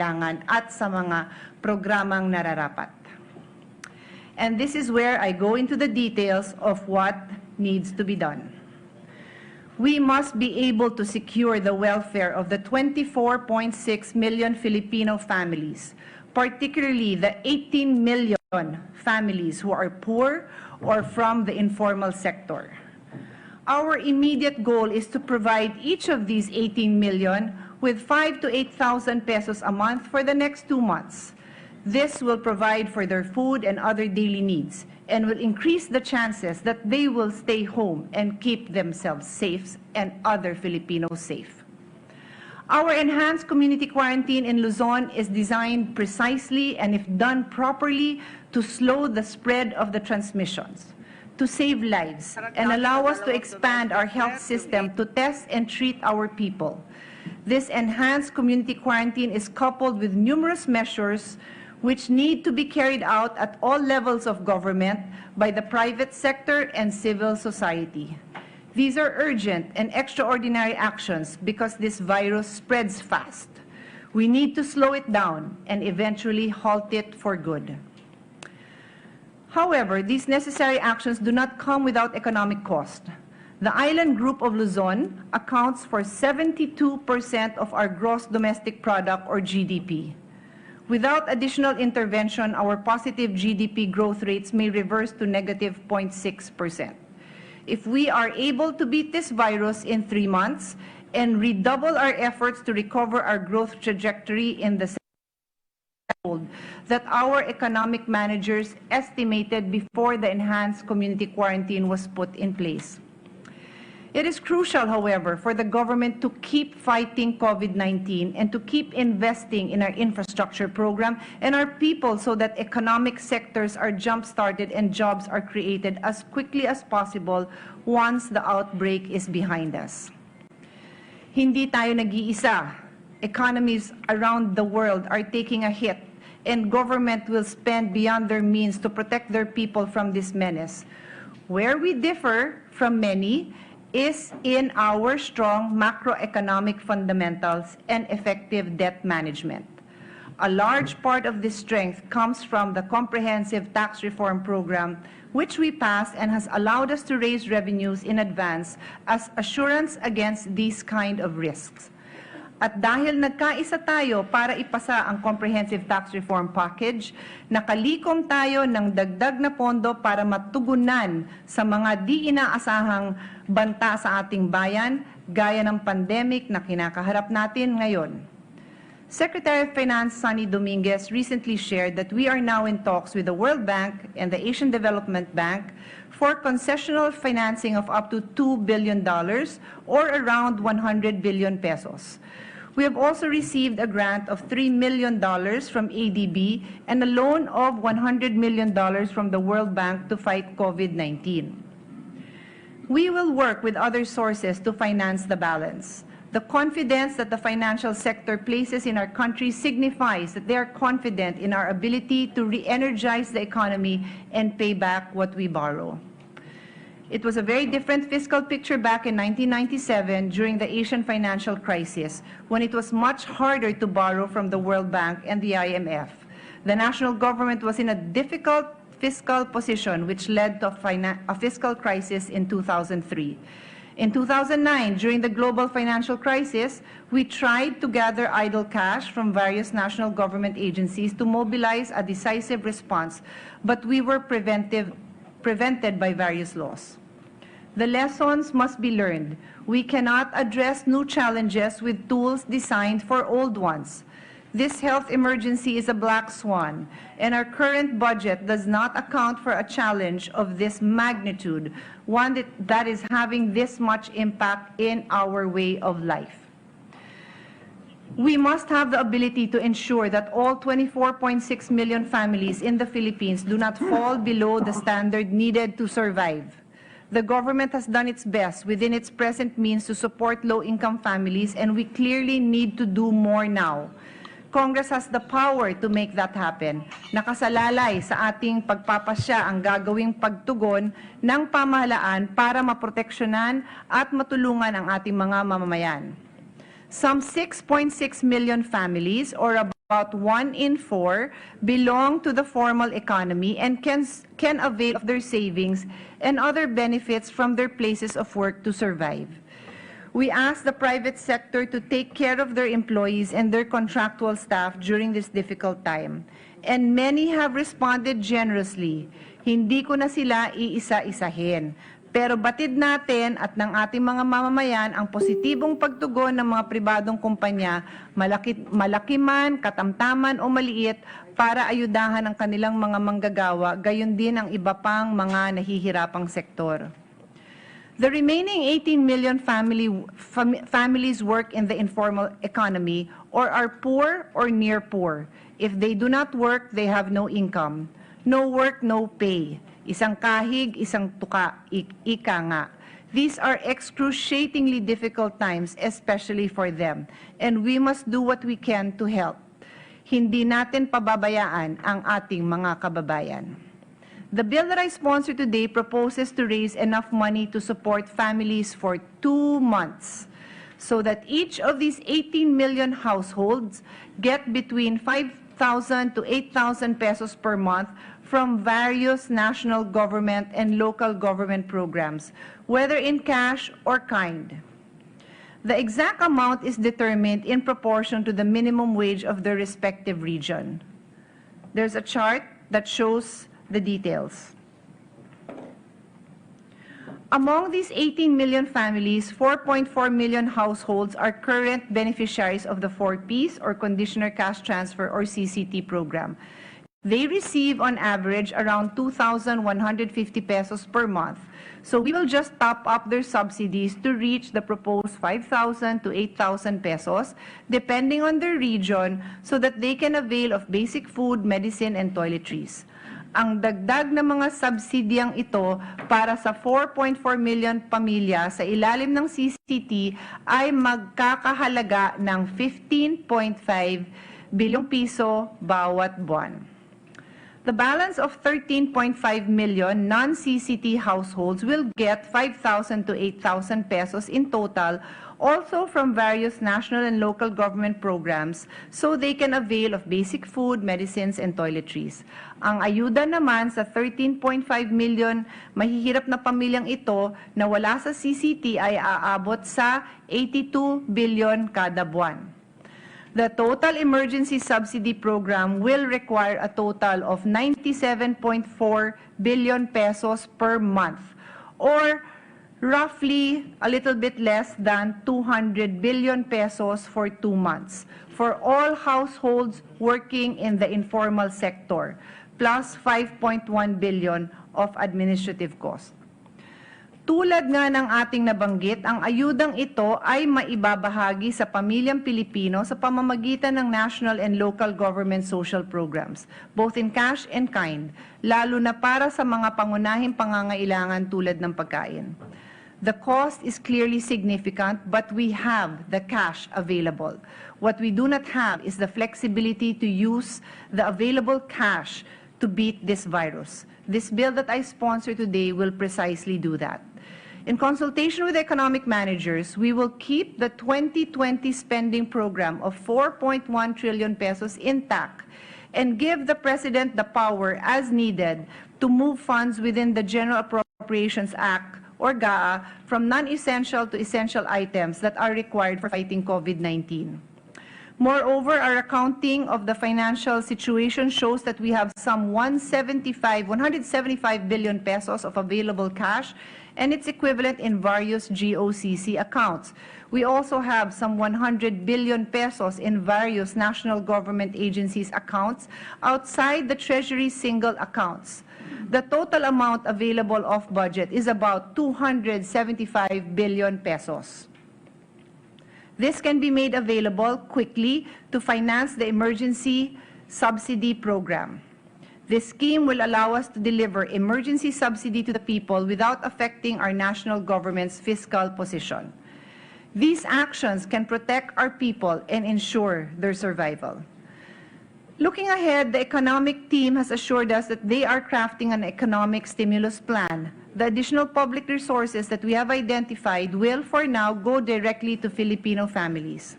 at sa mga programang nararapat. And this is where I go into the details of what needs to be done. We must be able to secure the welfare of the 24.6 million Filipino families, particularly the 18 million families who are poor or from the informal sector. Our immediate goal is to provide each of these 18 million with 5,000 to 8,000 pesos a month for the next 2 months. This will provide for their food and other daily needs and will increase the chances that they will stay home and keep themselves safe and other Filipinos safe. Our enhanced community quarantine in Luzon is designed precisely and, if done properly, to slow the spread of the transmissions, to save lives, and allow us to expand our health system to test and treat our people. This enhanced community quarantine is coupled with numerous measures which need to be carried out at all levels of government by the private sector and civil society. These are urgent and extraordinary actions because this virus spreads fast. We need to slow it down and eventually halt it for good. However, these necessary actions do not come without economic cost. The island group of Luzon accounts for 72% of our gross domestic product, or GDP. Without additional intervention, our positive GDP growth rates may reverse to negative 0.6%. If we are able to beat this virus in 3 months and redouble our efforts to recover our growth trajectory in the that our economic managers estimated before the enhanced community quarantine was put in place. It is crucial, however, for the government to keep fighting COVID-19 and to keep investing in our infrastructure program and our people so that economic sectors are jump-started and jobs are created as quickly as possible once the outbreak is behind us. Hindi tayo nag-iisa. Economies around the world are taking a hit, and government will spend beyond their means to protect their people from this menace. Where we differ from many is in our strong macroeconomic fundamentals and effective debt management. A large part of this strength comes from the comprehensive tax reform program, which we passed and has allowed us to raise revenues in advance as assurance against these kind of risks. At dahil nagkaisa tayo para ipasa ang comprehensive tax reform package, nakalikom tayo ng dagdag na pondo para matugunan sa mga di inaasahang banta sa ating bayan, gaya ng pandemic na kinakaharap natin ngayon. Secretary of Finance Sonny Dominguez recently shared that we are now in talks with the World Bank and the Asian Development Bank for concessional financing of up to $2 billion or around 100 billion pesos. We have also received a grant of $3 million from ADB and a loan of $100 million from the World Bank to fight COVID-19. We will work with other sources to finance the balance. The confidence that the financial sector places in our country signifies that they are confident in our ability to re-energize the economy and pay back what we borrow. It was a very different fiscal picture back in 1997 during the Asian financial crisis, when it was much harder to borrow from the World Bank and the IMF. The national government was in a difficult fiscal position, which led to a fiscal crisis in 2003. In 2009, during the global financial crisis, we tried to gather idle cash from various national government agencies to mobilize a decisive response, but we were prevented by various laws. The lessons must be learned. We cannot address new challenges with tools designed for old ones. This health emergency is a black swan, and our current budget does not account for a challenge of this magnitude, one that is having this much impact in our way of life. We must have the ability to ensure that all 24.6 million families in the Philippines do not fall below the standard needed to survive. The government has done its best within its present means to support low-income families, and we clearly need to do more now. Congress has the power to make that happen. Nakasalalay sa ating pagpapasya ang gagawing pagtugon ng pamahalaan para maproteksyonan at matulungan ang ating mga mamamayan. Some 6.6 million families, or about about 1 in 4 belong to the formal economy and can avail of their savings and other benefits from their places of work to survive. We ask the private sector to take care of their employees and their contractual staff during this difficult time. And many have responded generously. Hindi ko na sila iisa-isahin. Pero batid natin at ng ating mga mamamayan ang positibong pagtugon ng mga pribadong kumpanya, malaki man, katamtaman o maliit, para ayudahan ang kanilang mga manggagawa, gayon din ang iba pang mga nahihirapang sektor. The remaining 18 million families work in the informal economy or are poor or near poor. If they do not work, they have no income. No work, no pay. Isang kahig, isang tuka, ika nga. These are excruciatingly difficult times, especially for them, and we must do what we can to help. Hindi natin pababayaan ang ating mga kababayan. The bill that I sponsor today proposes to raise enough money to support families for 2 months, so that each of these 18 million households get between 5,000 to 8,000 pesos per month from various national government and local government programs, whether in cash or kind. The exact amount is determined in proportion to the minimum wage of the respective region. There's a chart that shows the details. Among these 18 million families, 4.4 million households are current beneficiaries of the 4Ps or Conditioner Cash Transfer or CCT program. They receive on average around 2,150 pesos per month. So we will just top up their subsidies to reach the proposed 5,000 to 8,000 pesos, depending on their region, so that they can avail of basic food, medicine, and toiletries. Ang dagdag na mga subsidyang ito para sa 4.4 million pamilya sa ilalim ng CCT ay magkakahalaga ng 15.5 bilyong piso bawat buwan. The balance of 13.5 million non-CCT households will get 5,000 to 8,000 pesos in total, also from various national and local government programs, so they can avail of basic food, medicines, and toiletries. Ang ayuda naman sa 13.5 million mahihirap na pamilyang ito na wala sa CCT ay aabot sa 82 billion kada buwan. The total emergency subsidy program will require a total of 97.4 billion pesos per month, or roughly a little bit less than 200 billion pesos for 2 months for all households working in the informal sector, plus 5.1 billion of administrative costs. Tulad nga ng ating nabanggit, ang ayudang ito ay maibabahagi sa pamilyang Pilipino sa pamamagitan ng national and local government social programs, both in cash and kind, lalo na para sa mga pangunahing pangangailangan tulad ng pagkain. The cost is clearly significant, but we have the cash available. What we do not have is the flexibility to use the available cash to beat this virus. This bill that I sponsor today will precisely do that. In consultation with economic managers, we will keep the 2020 spending program of 4.1 trillion pesos intact and give the President the power as needed to move funds within the General Appropriations Act or GAA from non-essential to essential items that are required for fighting COVID-19. Moreover, our accounting of the financial situation shows that we have some 175 billion pesos of available cash and its equivalent in various GOCC accounts. We also have some 100 billion pesos in various national government agencies' accounts outside the Treasury single accounts. The total amount available off budget is about 275 billion pesos. This can be made available quickly to finance the emergency subsidy program. This scheme will allow us to deliver emergency subsidy to the people without affecting our national government's fiscal position. These actions can protect our people and ensure their survival. Looking ahead, the economic team has assured us that they are crafting an economic stimulus plan. The additional public resources that we have identified will, for now, go directly to Filipino families.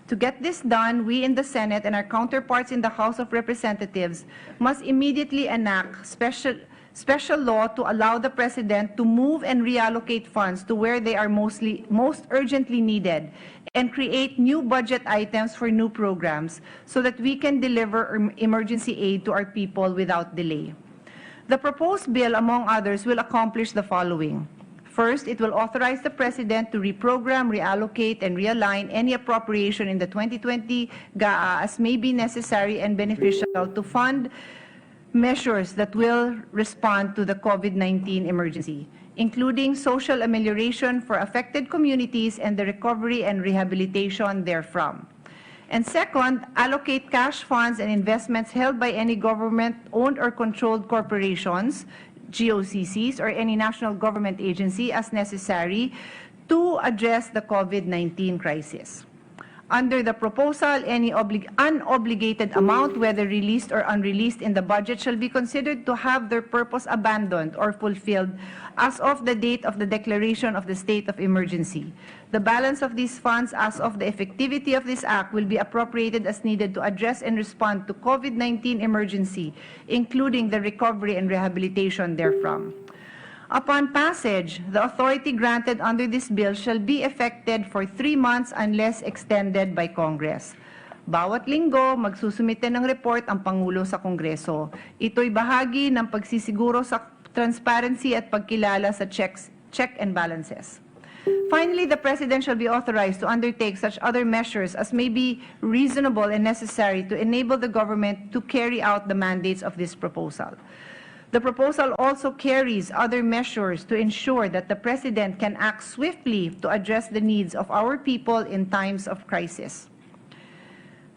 To get this done, we in the Senate and our counterparts in the House of Representatives must immediately enact special law to allow the President to move and reallocate funds to where they are most urgently needed and create new budget items for new programs so that we can deliver emergency aid to our people without delay. The proposed bill, among others, will accomplish the following. First, it will authorize the President to reprogram, reallocate, and realign any appropriation in the 2020 GAA as may be necessary and beneficial to fund measures that will respond to the COVID-19 emergency, including social amelioration for affected communities and the recovery and rehabilitation therefrom. And second, allocate cash funds and investments held by any government-owned or controlled corporations, GOCCs, or any national government agency as necessary to address the COVID-19 crisis. Under the proposal, any unobligated amount, whether released or unreleased in the budget, shall be considered to have their purpose abandoned or fulfilled as of the date of the declaration of the state of emergency. The balance of these funds as of the effectivity of this act will be appropriated as needed to address and respond to COVID-19 emergency, including the recovery and rehabilitation therefrom. Upon passage, the authority granted under this bill shall be effected for 3 months unless extended by Congress. Bawat linggo, magsusumite ng report ang Pangulo sa Kongreso. Ito'y bahagi ng pagsisiguro sa transparency at pagkilala sa check and balances. Finally, the President shall be authorized to undertake such other measures as may be reasonable and necessary to enable the government to carry out the mandates of this proposal. The proposal also carries other measures to ensure that the President can act swiftly to address the needs of our people in times of crisis.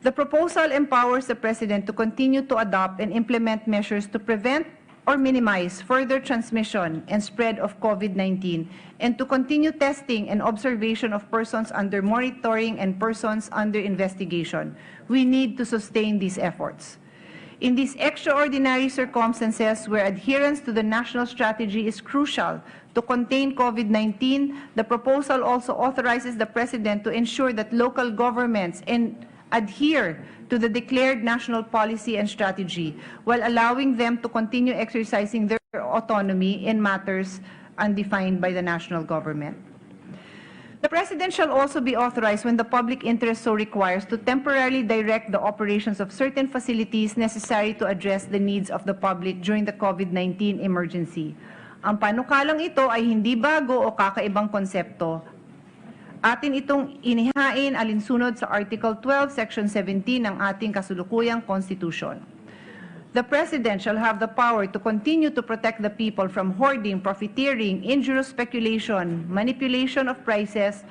The proposal empowers the President to continue to adopt and implement measures to prevent or minimize further transmission and spread of COVID-19 and to continue testing and observation of persons under monitoring and persons under investigation. We need to sustain these efforts. In these extraordinary circumstances where adherence to the national strategy is crucial to contain COVID-19, the proposal also authorizes the President to ensure that local governments adhere to the declared national policy and strategy while allowing them to continue exercising their autonomy in matters undefined by the national government. The President shall also be authorized when the public interest so requires to temporarily direct the operations of certain facilities necessary to address the needs of the public during the COVID-19 emergency. Ang panukalang ito ay hindi bago o kakaibang konsepto. Atin itong inihain alinsunod sa Article 12, Section 17 ng ating kasulukuyang Constitution. The President shall have the power to continue to protect the people from hoarding, profiteering, injurious speculation, manipulation of prices,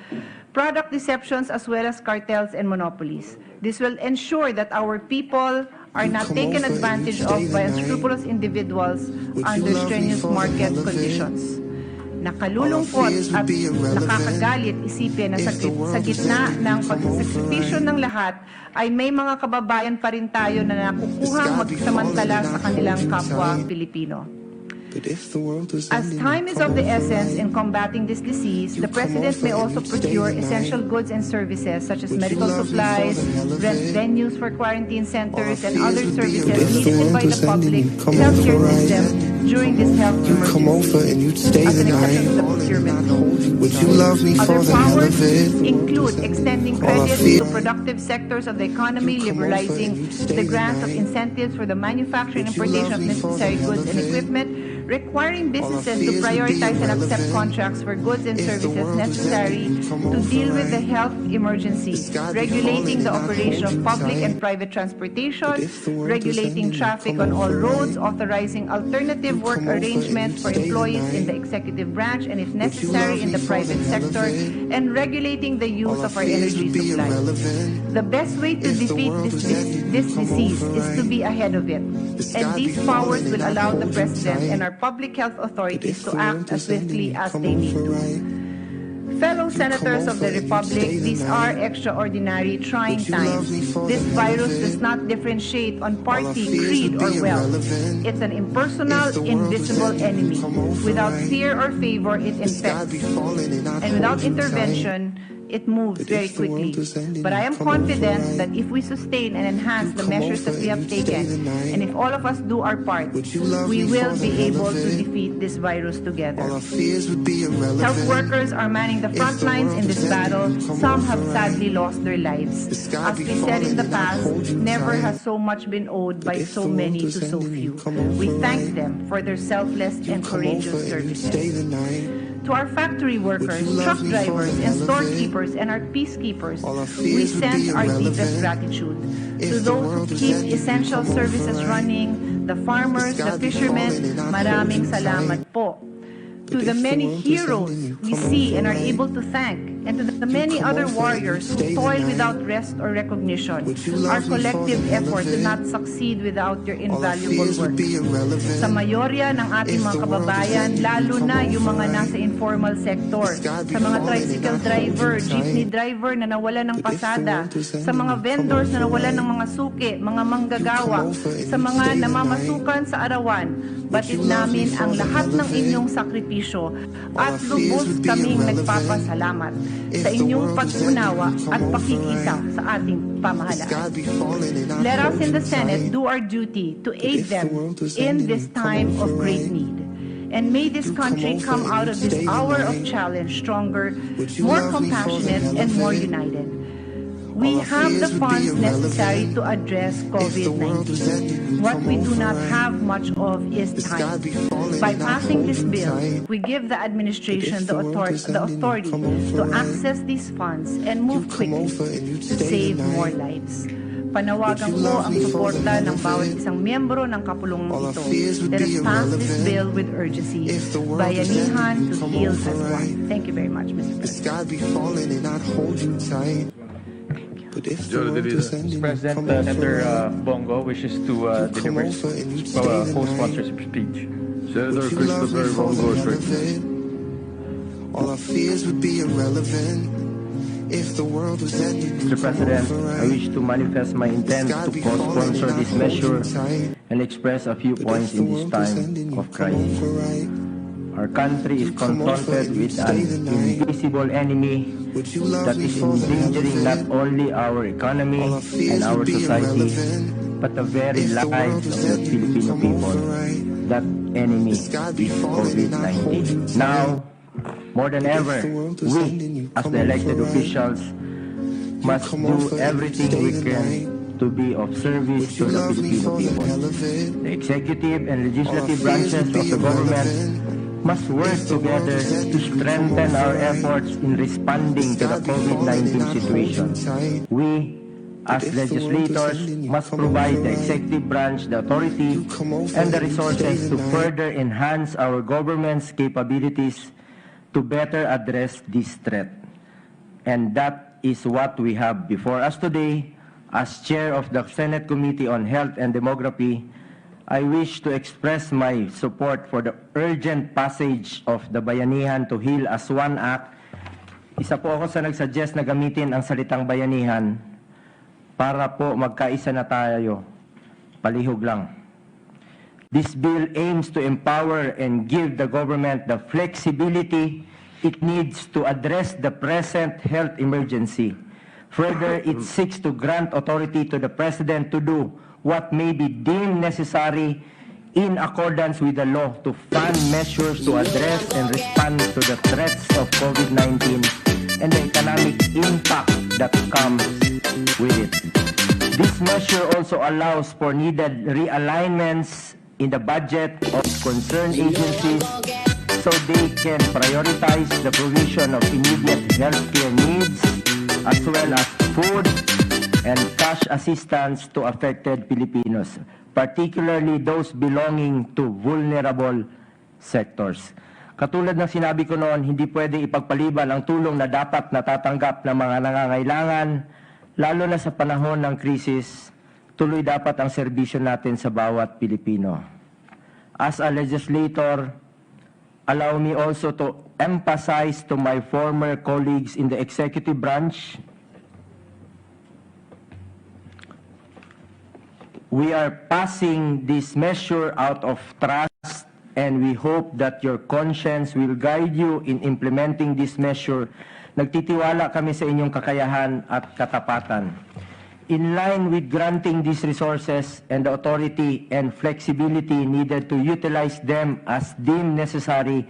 product deceptions, as well as cartels and monopolies. This will ensure that our people are not taken advantage of by unscrupulous individuals under strenuous market conditions. Nakalulungkot at nakakagalit isipin na sa gitna ng pagsakripisyo ng lahat ay may mga kababayan pa rin tayo na nakukuhang magsamantala sa kanilang kapwa Pilipino. As time is of the essence in combating this disease, the President may also procure essential goods and services such as medical supplies, rent venues for quarantine centers, and other services needed by the public healthcare system during this health emergency, as an exception to the procurement law. Other powers include extending credit to productive sectors of the economy, liberalizing the grants of incentives for the manufacture and importation of necessary goods and equipment, requiring businesses to prioritize and accept contracts for goods and services necessary to deal with the health emergency, regulating the operation of public and private transportation, regulating traffic on all roads, authorizing alternative work arrangements for employees in the executive branch and, if necessary, in the private sector, and regulating the use of our energy supply. The best way to defeat this disease is to be ahead of it, and these powers will allow the President and our public health authorities to act as swiftly as they need to. Fellow Senators of the Republic, these are extraordinary, trying times. This virus does not differentiate on party, creed, or wealth. It's an impersonal, invisible enemy. Without fear or favor, it infects. And without intervention, it moves very quickly. But I am confident that if we sustain and enhance the measures that we have taken, and if all of us do our part, we will be able to defeat this virus together. Health workers are manning the front lines in this battle. Some have sadly lost their lives. As we said in the past, never has so much been owed by so many to so few. We thank them for their selfless and courageous services. To our factory workers, truck drivers, and storekeepers, and our peacekeepers, we send our deepest gratitude. To those who keep essential services running, the farmers, the fishermen, maraming salamat po. To the many heroes we see and are able to thank, and to the many other warriors who toil without rest or recognition, our collective effort to not succeed without your invaluable work. Sa mayorya ng ating mga kababayan, lalo na yung mga nasa informal sector, sa mga tricycle driver, jeepney driver na nawalan ng pasada, sa mga vendors na nawalan ng mga suki, mga manggagawa, sa mga namamasukan sa arawan, batid namin ang lahat ng inyong sakripisyo at lubos kaming nagpapasalamat sa inyong pag-unawa at pakikisa sa ating pamahalaan. Let us in the Senate do our duty to aid them in this time of great need. And may this country come out of this hour of challenge stronger, more compassionate, and more united. We have the funds necessary to address COVID-19. What we do not have much of is time. By passing this bill, we give the administration the authority to access these funds and move quickly to save more lives. Panawagan ko ang suporta ng bawat isang miyembro ng kapulungan ito. Let us pass this bill with urgency. Bayanihan to heal as one. Thank you very much, Mr. President. Mr. President, Senator Bongo wishes to deliver co-sponsor's speech. Senator Christopher Bongo, all our fears would be irrelevant if the world was ending. Mr. President, I wish to manifest my intent to co-sponsor this measure and express a few points in this time of crisis. Our country is confronted with an invisible enemy that is endangering not only our economy and our society, but the very lives of the Filipino people. That enemy is COVID-19. Now, more than ever, we, as the elected officials, must do everything we can to be of service to the Filipino people. The executive and legislative branches of the government must work together to strengthen our efforts in responding to the COVID-19 situation. We, as legislators, must provide the executive branch the authority and the resources to further enhance our government's capabilities to better address this threat. And that is what we have before us today. As Chair of the Senate Committee on Health and Demography, I wish to express my support for the urgent passage of the Bayanihan to Heal as One Act. Isa po ako sa nagsuggest na gamitin ang salitang bayanihan para po magkaisa na tayo. Palihog lang. This bill aims to empower and give the government the flexibility it needs to address the present health emergency. Further, it seeks to grant authority to the President to do what may be deemed necessary in accordance with the law to fund measures to address and respond to the threats of COVID-19 and the economic impact that comes with it. This measure also allows for needed realignments in the budget of concerned agencies so they can prioritize the provision of immediate healthcare needs as well as food and cash assistance to affected Filipinos, particularly those belonging to vulnerable sectors. Katulad ng sinabi ko noon, hindi pwedeng ipagpaliban ang tulong na dapat natatanggap ng mga nangangailangan, lalo na sa panahon ng krisis, tuloy dapat ang serbisyo natin sa bawat Pilipino. As a legislator, allow me also to emphasize to my former colleagues in the executive branch, we are passing this measure out of trust, and we hope that your conscience will guide you in implementing this measure Nagtitiwala kami sa inyong kakayahan at katapatan. In line with granting these resources and the authority and flexibility needed to utilize them as deemed necessary,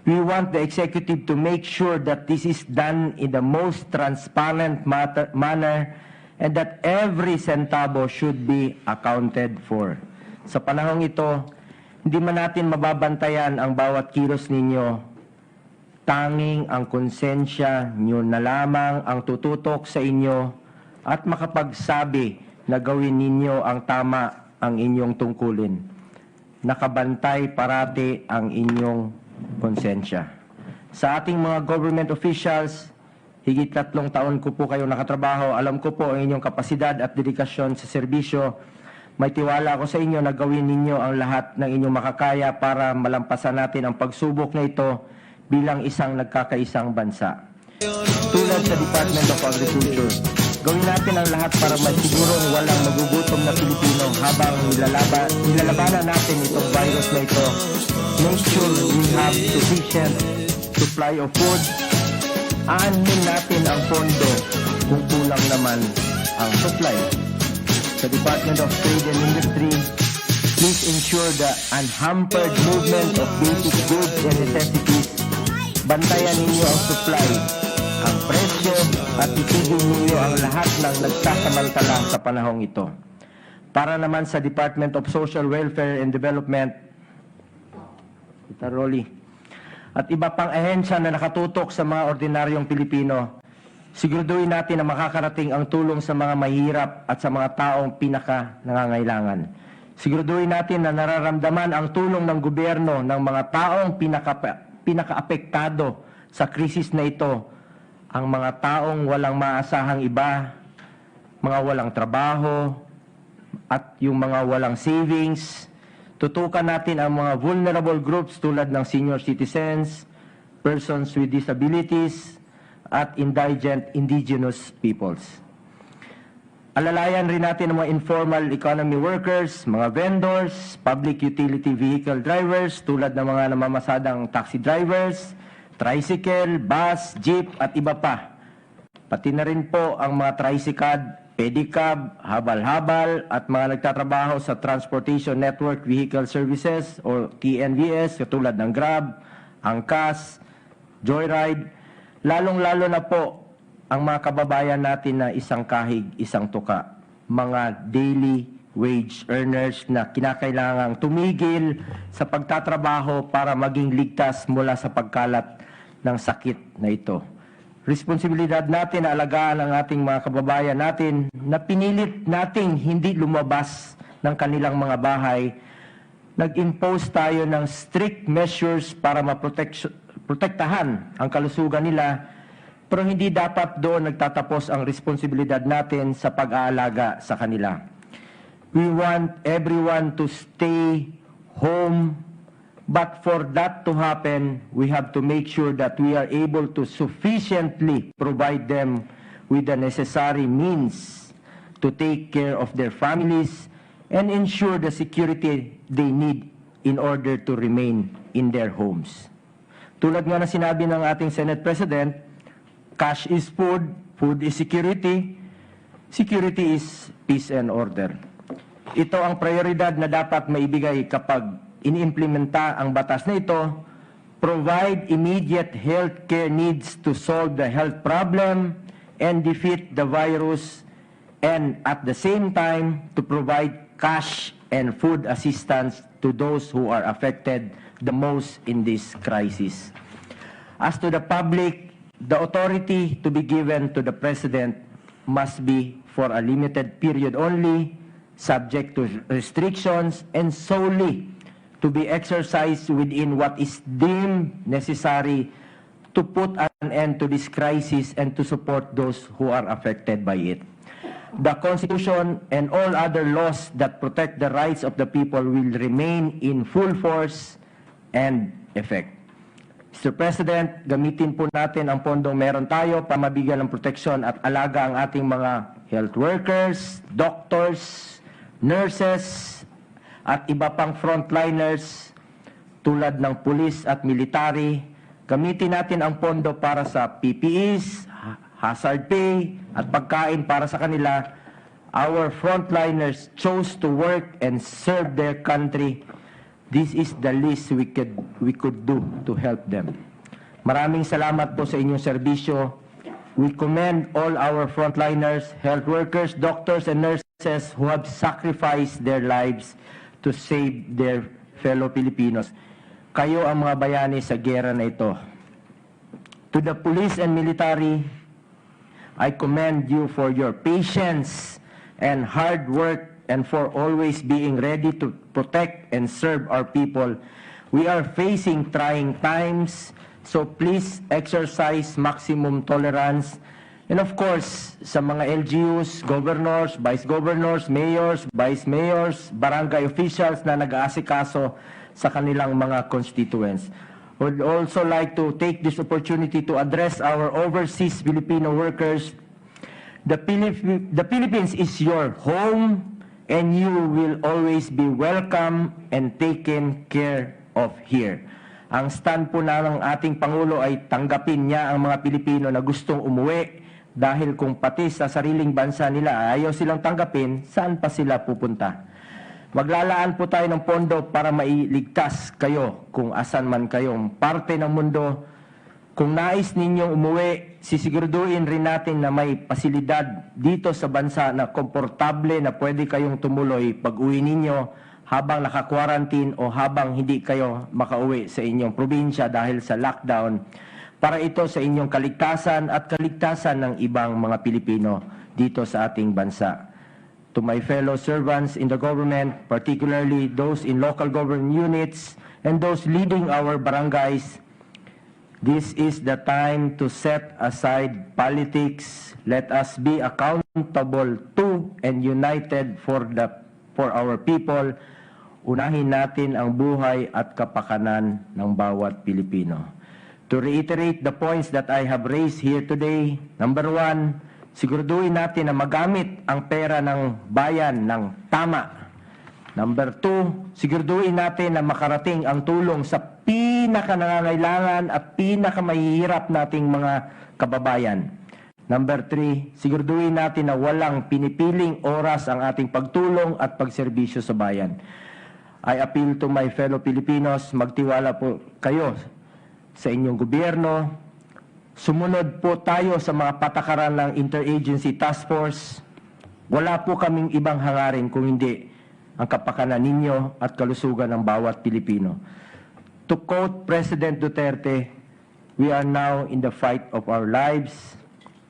we want the executive to make sure that this is done in the most transparent manner and that every centavo should be accounted for. Sa panahong ito, hindi man natin mababantayan ang bawat kilos ninyo. Tanging ang konsensya nyo na lamang ang tututok sa inyo at makapagsabi na gawin ninyo ang tama ang inyong tungkulin. Nakabantay parati ang inyong konsensya. Sa ating mga government officials, higit 3 taon ko po kayo nakatrabaho. Alam ko po ang inyong kapasidad at dedikasyon sa serbisyo. May tiwala ako sa inyo na gawin ninyo ang lahat ng inyong makakaya para malampasan natin ang pagsubok na ito bilang isang nagkakaisang bansa. Tulad sa Department of Agriculture, gawin natin ang lahat para masigurong walang magugutom na Pilipino habang nilalabanan natin itong virus na ito. Make sure we have sufficient supply of food. Aanhin natin ang pondo kung kulang naman ang supply. Sa Department of Trade and Industry, please ensure the unhampered movement of basic goods and necessities. Bantayan ninyo ang supply, ang presyo, at itigil ninyo ang lahat ng nagsasamantala sa panahong ito. Para naman sa Department of Social Welfare and Development, at iba pang ahensya na nakatutok sa mga ordinaryong Pilipino, siguraduhin natin na makakarating ang tulong sa mga mahihirap at sa mga taong pinaka-nangangailangan. Siguraduhin natin na nararamdaman ang tulong ng gobyerno ng mga taong pinaka-apektado sa krisis na ito, ang mga taong walang maasahang iba, mga walang trabaho, at yung mga walang savings. Tutukan natin ang mga vulnerable groups tulad ng senior citizens, persons with disabilities, at indigenous peoples. Alalayan rin natin ang mga informal economy workers, mga vendors, public utility vehicle drivers tulad ng mga namamasadang taxi drivers, tricycle, bus, jeep at iba pa. Pati na rin po ang mga tricycad, pedicab, habal-habal at mga nagtatrabaho sa Transportation Network Vehicle Services o TNVS katulad ng Grab, Angkas, Joyride. Lalong-lalo na po ang mga kababayan natin na isang kahig, isang tuka, mga daily wage earners na kinakailangang tumigil sa pagtatrabaho para maging ligtas mula sa pagkalat ng sakit na ito. Responsibilidad natin na alagaan ang ating mga kababayan natin na pinilit nating hindi lumabas ng kanilang mga bahay. Nag-impose tayo ng strict measures para protektahan ang kalusugan nila, pero hindi dapat doon nagtatapos ang responsibilidad natin sa pag-aalaga sa kanila. We want everyone to stay home, but for that to happen, we have to make sure that we are able to sufficiently provide them with the necessary means to take care of their families and ensure the security they need in order to remain in their homes. Tulad nga na sinabi ng ating Senate President, cash is food, food is security, security is peace and order. Ito ang prioridad na dapat maibigay kapag iniimplementa ang batas na ito. Provide immediate health care needs to solve the health problem and defeat the virus, and at the same time to provide cash and food assistance to those who are affected the most in this crisis. As to the public, the authority to be given to the President must be for a limited period only, subject to restrictions, and solely to be exercised within what is deemed necessary to put an end to this crisis and to support those who are affected by it. The Constitution and all other laws that protect the rights of the people will remain in full force and effect. Mr. President, gamitin po natin ang pondong meron tayo para mabigyan ng proteksyon at alaga ang ating mga health workers, doctors, nurses, at iba pang frontliners tulad ng pulis at military Gamitin natin ang pondo para sa PPEs, hazard pay, at pagkain para sa kanila. Our frontliners chose to work and serve their country. This is the least we could do to help them. Maraming salamat po sa inyong serbisyo. We commend all our frontliners, health workers, doctors, and nurses who have sacrificed their lives to save their fellow Filipinos. Kayo ang mga bayani sa gera na ito. To the police and military, I commend you for your patience and hard work and for always being ready to protect and serve our people. We are facing trying times, so please exercise maximum tolerance. And of course, sa mga LGUs, governors, vice governors, mayors, vice mayors, barangay officials na nag-aasikaso sa kanilang mga constituents. Would also like to take this opportunity to address our overseas Filipino workers. The Philippines is your home, and you will always be welcome and taken care of here. Ang stand po ng ating Pangulo ay tanggapin niya ang mga Pilipino na gustong umuwi, dahil kung pati sa sariling bansa nila ayaw silang tanggapin, saan pa sila pupunta? Maglalaan po tayo ng pondo para mailigtas kayo kung asan man kayong parte ng mundo. Kung nais ninyong umuwi, sisiguraduhin rin natin na may pasilidad dito sa bansa na komportable na pwede kayong tumuloy pag-uwi ninyo habang naka-quarantine o habang hindi kayo makauwi sa inyong probinsya dahil sa lockdown, para ito sa inyong kaligtasan at kaligtasan ng ibang mga Pilipino dito sa ating bansa. To my fellow servants in the government, particularly those in local government units and those leading our barangays, this is the time to set aside politics. Let us be accountable to and united for our people. Unahin natin ang buhay at kapakanan ng bawat Pilipino. To reiterate the points that I have raised here today, number 1, siguraduhin natin na magamit ang pera ng bayan ng tama. Number 2, siguraduhin natin na makarating ang tulong sa pinakanangangailangan at pinakamahihirap nating mga kababayan. Number 3, siguraduhin natin na walang pinipiling oras ang ating pagtulong at pagserbisyo sa bayan. I appeal to my fellow Filipinos, magtiwala po kayo sa inyong gobyerno. Sumunod po tayo sa mga patakaran ng Interagency Task Force. Wala po kaming ibang hangarin kung hindi ang kapakanan ninyo at kalusugan ng bawat Pilipino. To quote President Duterte, we are now in the fight of our lives.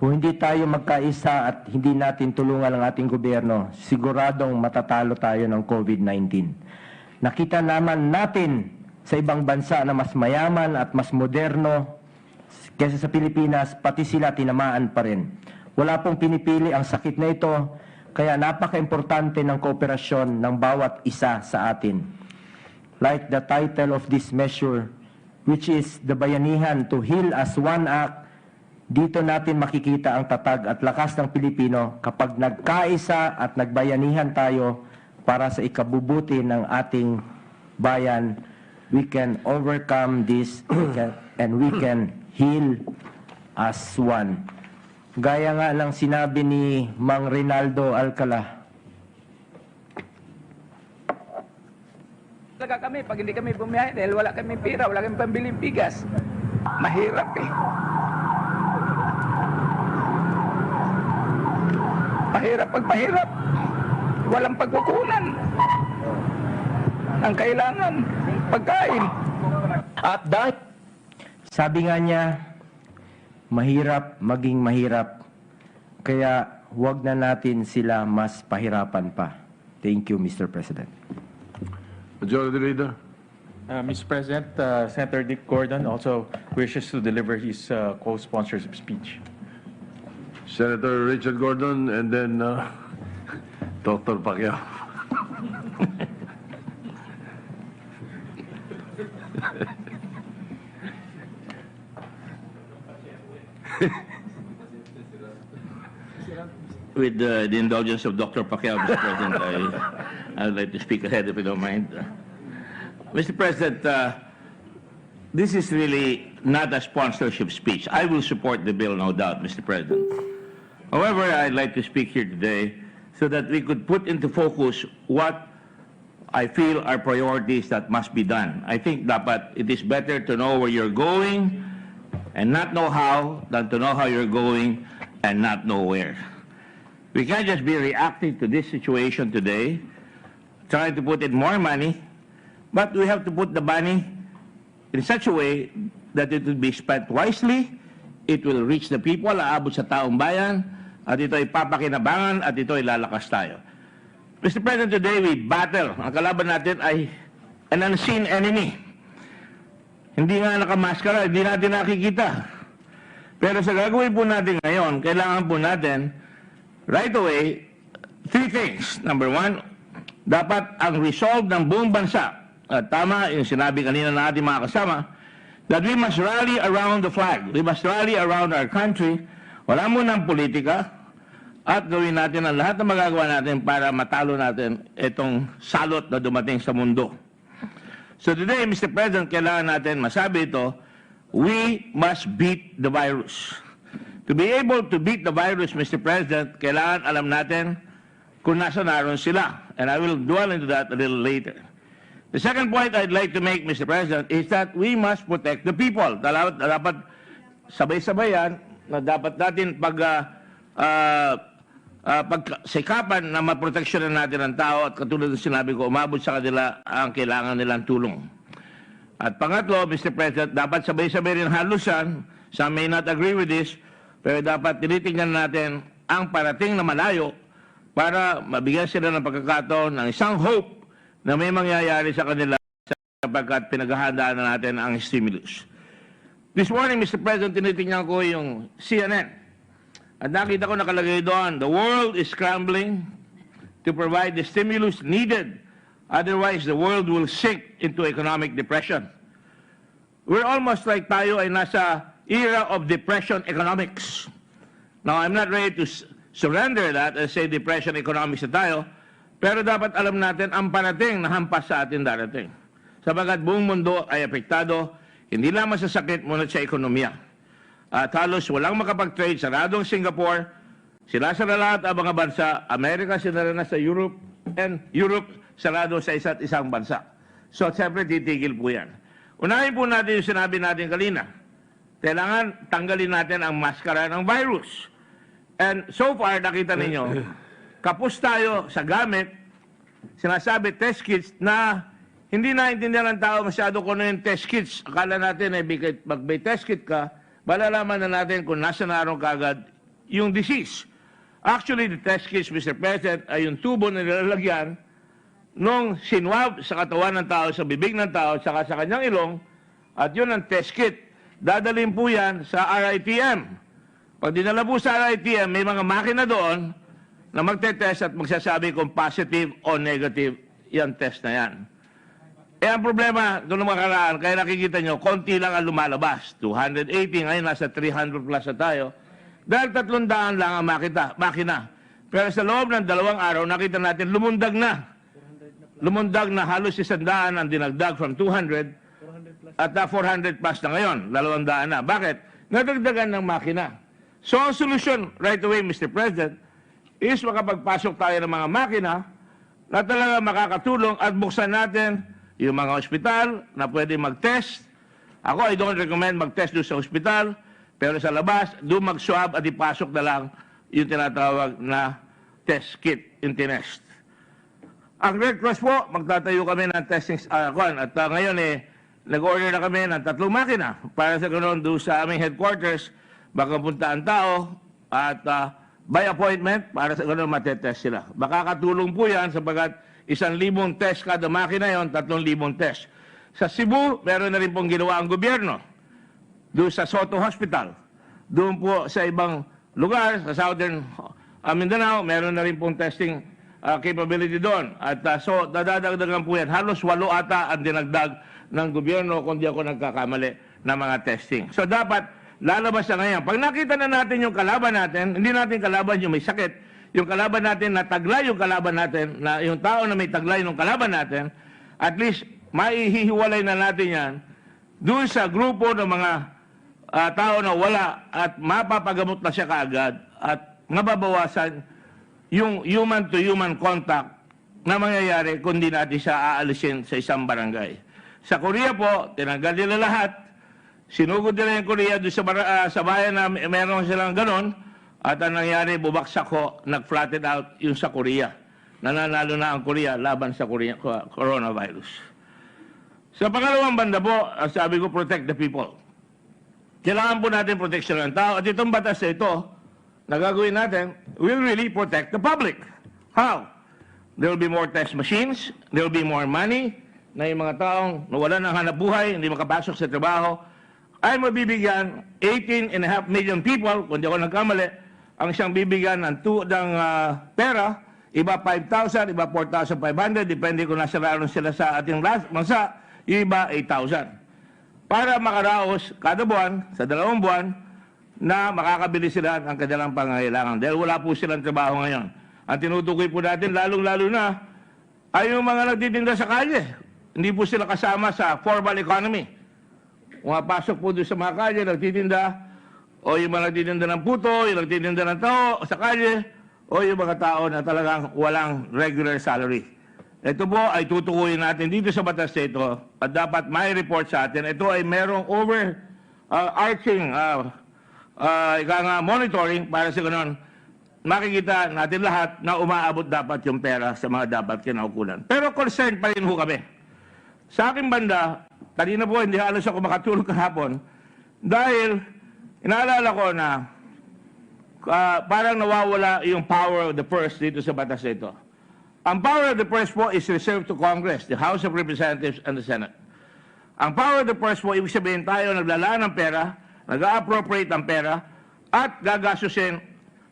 Kung hindi tayo magkaisa at hindi natin tulungan ang ating gobyerno, siguradong matatalo tayo ng COVID-19. Nakita naman natin sa ibang bansa na mas mayaman at mas moderno kaysa sa Pilipinas, pati sila tinamaan pa rin. Wala pong pinipili ang sakit na ito, kaya napaka-importante ng kooperasyon ng bawat isa sa atin. Like the title of this measure, which is the Bayanihan to Heal as One Act, dito natin makikita ang tatag at lakas ng Pilipino kapag nagkaisa at nagbayanihan tayo para sa ikabubuti ng ating bayan. We can overcome this and we can heal as one. Gaya nga lang sinabi ni Mang Rinaldo Alcala. Talaga kami, pag hindi kami bumiyahe dahil wala kami pira, wala kami pambiling bigas. Mahirap eh. Mahirap pag mahirap. Walang pagkukunan. Ang kailangan, pagkain. At dahil, sabi nga niya, mahirap maging mahirap, kaya wag na natin sila mas pahirapan pa. Thank you, Mr. President. Majority Leader. Mr. President, Senator Dick Gordon also wishes to deliver his co-sponsor's speech. Senator Richard Gordon, and then Dr. Pacquiao. With the indulgence of Dr. Pacquiao, Mr. President, I would like to speak ahead if you don't mind. Mr. President, this is really not a sponsorship speech. I will support the bill, no doubt, Mr. President. However, I'd like to speak here today so that we could put into focus what I feel are priorities that must be done. I think dapat it is better to know where you're going and not know how than to know how you're going and not know where. We can't just be reacting to this situation today, trying to put in more money, but we have to put the money in such a way that it will be spent wisely, it will reach the people, aabot sa taong bayan, at ito ay papakinabangan, at ito ay lalakas tayo. Mr. President, today we battle. Ang kalaban natin ay an unseen enemy. Hindi nga nakamaskara, hindi natin nakikita. Pero sa gagawin po natin ngayon, kailangan po natin, right away, three things. Number one, dapat ang resolve ng buong bansa, at tama yung sinabi kanina na ating mga kasama, that we must rally around the flag. We must rally around our country. Wala munang politika, at gawin natin ang lahat na magagawa natin para matalo natin itong salot na dumating sa mundo. So today, Mr. President, kailangan natin masabi ito, we must beat the virus. To be able to beat the virus, Mr. President, kailangan alam natin kung nasa naroon sila. And I will dwell into that a little later. The second point I'd like to make, Mr. President, is that we must protect the people. Dapat sabay-sabay yan na dapat natin pagsikapan na maproteksyonan natin ang tao at katulad ng sinabi ko, umabot sa kanila ang kailangan nilang tulong. At pangatlo, Mr. President, dapat sabay-sabay rin halusan. Some may not agree with this, pero dapat tinitingnan natin ang parating na malayo para mabigyan sila ng pagkakataon ng isang hope na may mangyayari sa kanila sapagkat pinaghahandaan na natin ang stimulus. This morning, Mr. President, tinitingnan ko yung CNN. At nakita ko nakalagay doon, the world is scrambling to provide the stimulus needed. Otherwise, the world will sink into economic depression. We're almost like tayo ay nasa era of depression economics. Now, I'm not ready to surrender that and say depression economics na tayo, pero dapat alam natin ang parating na hampas sa atin darating. Sabagat buong mundo ay apektado, hindi lamang sa sakit, ngunit sa ekonomiya. At halos walang makapag-trade, sarado ang Singapore, sila sa lahat ang mga bansa, Amerika sinara na sa Europe, and Europe sarado sa isa't isang bansa. So, siyempre, titigil po yan. Unahin po natin yung sinabi natin kanina. Kailangan tanggalin natin ang maskara ng virus. And so far, nakita ninyo, kapos tayo sa gamit, sinasabi test kits na hindi naintindihan ng tao masyado kung ano yung test kits. Akala natin, pag may test kit ka, malalaman na natin kung nasa naroon kagad yung disease. Actually, the test kits, Mr. President, ay yung tubo na nilalagyan nung sinwab sa katawan ng tao, sa bibig ng tao, saka sa kanyang ilong, at yun ang test kit. Dadalhin po yan sa RITM. Pag dinala po sa RITM, may mga makina doon na magte-test at magsasabi kung positive o negative yung test na yan. Eh, ang problema, doon mga karaan, kaya nakikita nyo, konti lang ang lumalabas. 280, ngayon nasa 300 plus na tayo. Dahil 300 lang ang makina. Pero sa loob ng 2 araw, nakita natin, lumundag na. Lumundag na halos 100 ang dinagdag from 200 at 400 plus na ngayon, 200 na. Bakit? Nadagdagan ng makina. So, ang solusyon, right away, Mr. President, is makapagpasok tayo ng mga makina na talaga makakatulong at buksan natin yung mga ospital na pwede mag-test. Ako, I don't recommend mag-test doon sa ospital, pero sa labas, doon mag-swab at ipasok na lang yung tinatawag na test kit, yung tinest. Ang Red Cross po, magtatayo kami ng testing at ngayon nag-order na kami ng 3 makina para sa ganoon doon sa aming headquarters, baka punta ang tao at by appointment para sa ganoon matetest sila. Baka katulong po yan sapagat 1,000 test kada makina yon, 3,000 test. Sa Cebu, meron na rin pong ginawa ang gobyerno. Doon sa Soto Hospital. Doon po sa ibang lugar, sa Southern Mindanao, meron na rin pong testing capability doon. At so, dadagdagan po yan. Halos 8 ata ang dinagdag ng gobyerno kung di ako nagkakamali ng mga testing. So dapat lalabas na ngayon. Pag nakita na natin yung kalaban natin, hindi natin kalaban yung may sakit, yung kalaban natin na taglay yung kalaban natin, na yung tao na may taglay ng kalaban natin, at least maihihiwalay na natin yan doon sa grupo ng mga tao na wala at mapapagamot na siya kaagad at mababawasan yung human-to-human contact na mangyayari kung di natin siya aalisin sa isang barangay. Sa Korea po, tinanggal nila lahat. Sinugod nila yung Korea doon sa bayan na meron silang ganon. At ang nangyari, bubaksak ko, nag-flatten out yung sa Korea. Nananalo na ang Korea laban sa coronavirus. Sa pangalawang banda po, sabi ko, protect the people. Kailangan po natin protection ng tao. At itong batas na ito, na gagawin natin, will really protect the public. How? There will be more test machines, there will be more money, na yung mga taong nawalan ng hanap buhay, hindi makapasok sa trabaho, ay mabibigyan 18.5 million people, kung di ako nagkamali, ang siyang bibigyan ng pera, iba 5,000, iba 4,500, depende kung nasa raron sila sa ating bansa, yung iba 8,000. Para makaraos kada buwan, sa 2 buwan, na makakabili sila ng kanilang pangangailangan. Dahil wala po silang trabaho ngayon. Ang tinutukoy po natin, lalong-lalo na, ay yung mga nagtitinda sa kalye. Hindi po sila kasama sa formal economy. Pumapasok po doon sa mga kalye, nagtitinda, o yung mga nagtitinda ng puto, yung nagtitinda ng tao sa kalye, o yung mga tao na talagang walang regular salary. Ito po ay tutukuyin natin dito sa batas na ito at dapat may report sa atin. Ito ay merong overarching monitoring para sa ganun makikita natin lahat na umaabot dapat yung pera sa mga dapat kinaukulan. Pero concerned pa rin ho kami. Sa aking banda, kanina po hindi halos ako makatulog kahapon dahil inaalala ko na parang nawawala yung power of the purse dito sa batas na ito. Ang power of the purse po is reserved to Congress, the House of Representatives, and the Senate. Ang power of the purse po, ibig sabihin tayo naglalaan ng pera, nag-appropriate ng pera, at gagasusin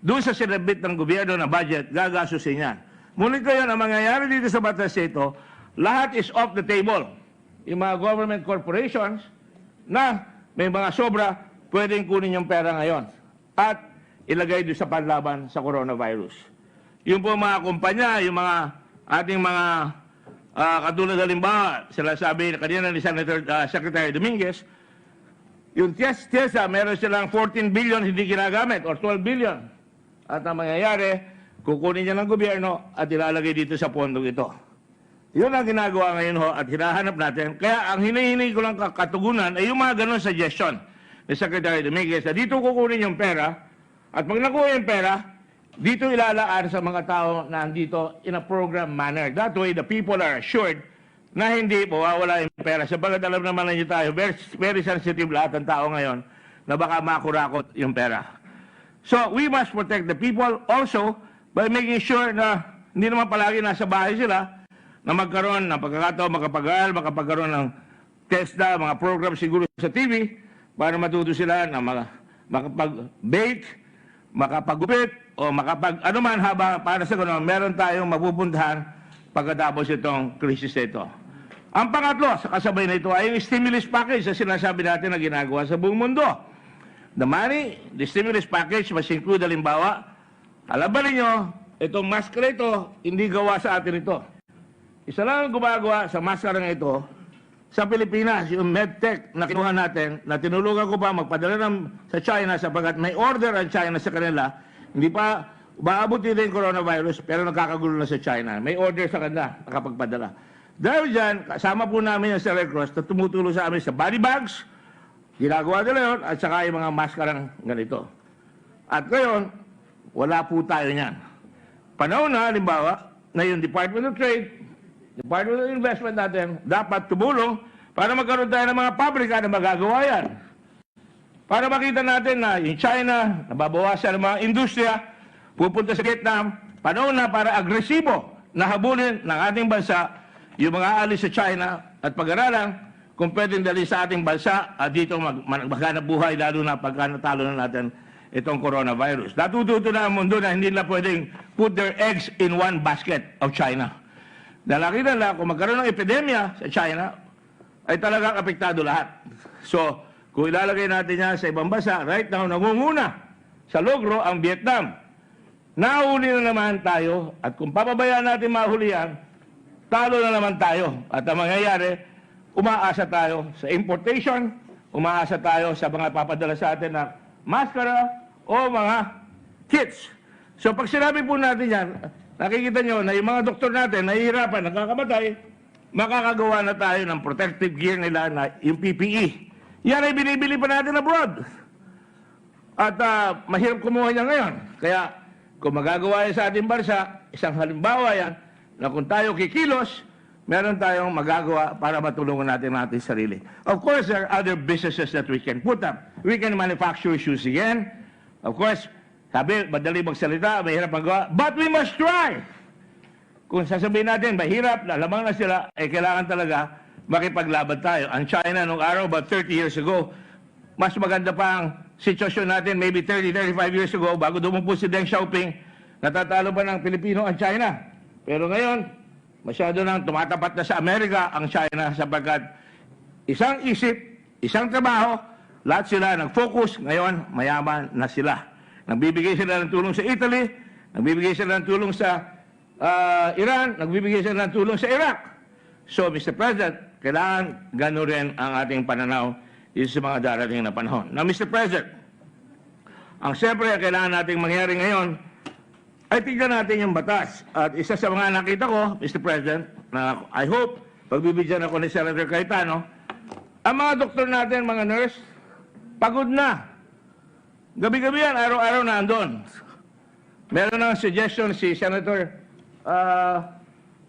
doon sa sinabit ng gobyerno na budget, gagasusin yan. Ngunit ngayon, ang mangyayari dito sa batas ito, lahat is off the table. Yung mga government corporations na may mga sobra, pwedeng kunin yung pera ngayon at ilagay doon sa panlaban sa coronavirus. Yung po mga kumpanya, yung mga ating mga katulad halimbawa, sila sabi kanina ni Secretary Dominguez, yung TIESA, meron silang 14 billion hindi ginagamit or 12 billion. At ang mangyayari, kukunin niya ng gobyerno at ilalagay dito sa pondong ito. Yun ang ginagawa ngayon ho at hinahanap natin. Kaya ang hinihingi ko lang katugunan ay yung mga ganun suggestion ni Secretary Dominguez na dito kukunin yung pera at pag nakuha yung pera, dito ilalaan sa mga tao na andito in a program manner. That way, the people are assured na hindi mawawala yung pera. Sabagat alam naman ninyo tayo, very sensitive lahat ng tao ngayon na baka makurakot yung pera. So, we must protect the people also by making sure na hindi naman palagi nasa bahay sila na magkaroon ng pagkakataon, makapagkaroon ng TESDA, mga program siguro sa TV para matuto sila na makapag-bake, makapagupit, o anuman haba para sa gano'n, meron tayong mapupuntahan pagkatapos itong krisis na ito. Ang pangatlo, sa kasabay na ito ay yung stimulus package na sinasabi natin na ginagawa sa buong mundo. The money, the stimulus package must include halimbawa, alam ba ninyo, itong maskara ito, hindi gawa sa atin ito. Isa lang ang gumagawa sa maskara ito sa Pilipinas, yung MedTech na kinuha natin, na tinulungan ko pa magpadala sa China sapagkat may order ang China sa kanila, hindi pa umaabot dito yung coronavirus, pero nakakagulo na sa China. May order sa kanila, nakapagpadala. Dahil dyan, kasama po namin yung sa Red Cross na tumutulong sa amin sa body bags, ginagawa nila yun, at saka yung mga maskarang ganito. At ngayon, wala po tayo niyan. Panahon na, halimbawa, na yung Department of Trade, Department of Investment natin, dapat tumulong para magkaroon tayo ng mga pabrika na magagawa yan. Para makita natin na yung China, nababawasan ng mga industriya, pupunta sa Vietnam, panahon na para agresibo na habulin ng ating bansa yung mga alis sa China at pag-aralan kung pwedeng dali sa ating bansa at dito maghanap buhay lalo na pagka natalo na natin itong coronavirus. Natututo na ang mundo na hindi nila pwedeng put their eggs in one basket of China. Dahil nakita nila kung magkaroon ng epidemya sa China, ay talagang apektado lahat. So, kung ilalagay natin yan sa ibang bansa, right now, nangunguna sa logro ang Vietnam. Nahuli na naman tayo at kung papabayaan natin mahuli yan, talo na naman tayo. At ang mangyayari, umaasa tayo sa importation, umaasa tayo sa mga papadala sa atin na maskara o mga kits. So pag sinabi po natin yan, nakikita nyo na yung mga doktor natin nahihirapan, nakakamatay, makakagawa na tayo ng protective gear nila na yung PPE. Yan ay binibili pa natin abroad. At mahirap kumuha niya ngayon. Kaya kung magagawa yan sa ating bansa, isang halimbawa yan, na kung tayo kikilos, meron tayong magagawa para matulungan natin ating sarili. Of course, there are other businesses that we can put up. We can manufacture shoes again. Of course, sabi, madali magsalita, mahirap magawa. But we must try! Kung sasabihin natin, mahirap, lalamang na sila, kailangan talaga makipaglaban tayo. Ang China nung araw, about 30 years ago, mas maganda pa ang sitwasyon natin, maybe 30-35 years ago, bago dumumpo si Deng Xiaoping, natatalo pa ng Pilipino ang China. Pero ngayon, masyado nang tumatapat na sa Amerika ang China sapagkat isang isip, isang trabaho, lahat sila nag-focus, ngayon mayaman na sila. Nagbibigay sila ng tulong sa Italy, nagbibigay sila ng tulong sa Iran, nagbibigay sila ng tulong sa Iraq. So, Mr. President, kailangan gano'n rin ang ating pananaw sa mga darating na panahon. Now, Mr. President, ang siyempre kailangan nating mangyari ngayon ay tignan natin yung batas. At isa sa mga nakita ko, Mr. President, na I hope, pagbibigyan ako ni Senator Cayetano, ang mga doktor natin, mga nurse, pagod na. Gabi-gabi yan, araw-araw na andon. Meron ng suggestion si Senator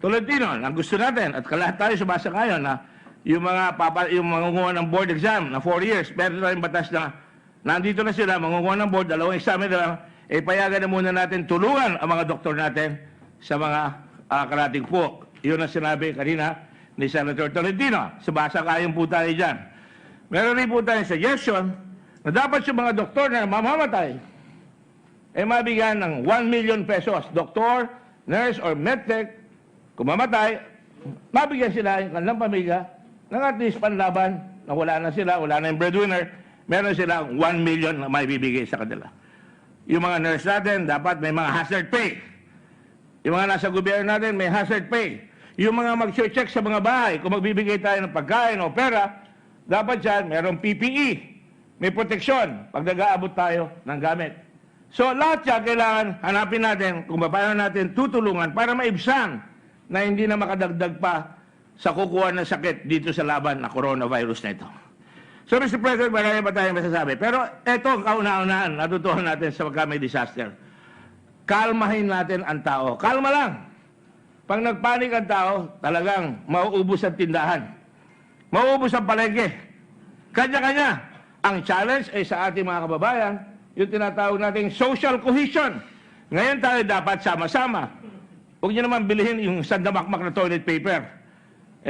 Tolentino na gusto natin, at lahat tayo sumasakayon na yung mga mangunguha ng board exam na 4 years, meron tayong batas na nandito na sila, mangunguha ng board, 2 exam na lang, payagan na muna natin tulungan ang mga doktor natin sa mga karating po. Yun ang sinabi kanina ni Senator Tolentino. Sumasakayon po tayo dyan. Meron rin po tayong suggestion na dapat yung mga doktor na mamamatay mabigyan ng 1 million pesos. Doktor, nurse, or medtech, kung mamatay, mabigyan sila yung kanilang pamilya ng at least panlaban na wala na sila, wala na yung breadwinner, meron silang 1 million na may bibigay sa kanila. Yung mga nurse natin, dapat may mga hazard pay. Yung mga nasa gobyerno natin, may hazard pay. Yung mga mag-check sa mga bahay, kung magbibigay tayo ng pagkain o pera, dapat dyan, mayroong PPE, may proteksyon pag nag-aabot tayo ng gamit. So lahat yan, kailangan hanapin natin kung paano natin tutulungan para maibsan na hindi na makadagdag pa sa kukuha ng sakit dito sa laban na coronavirus na ito. So, Mr. President, marami pa tayong masasabi. Pero ito ang kauna-unahan, natutuhan natin sa pagka may disaster. Kalmahin natin ang tao. Kalma lang. Pag nagpanik ang tao, talagang mauubos ang tindahan. Mauubos ang palengke. Kanya-kanya. Ang challenge ay sa ating mga kababayan, yung tinatawag nating social cohesion. Ngayon tayo dapat sama-sama. Huwag niyo naman bilhin yung sandamakmak na toilet paper.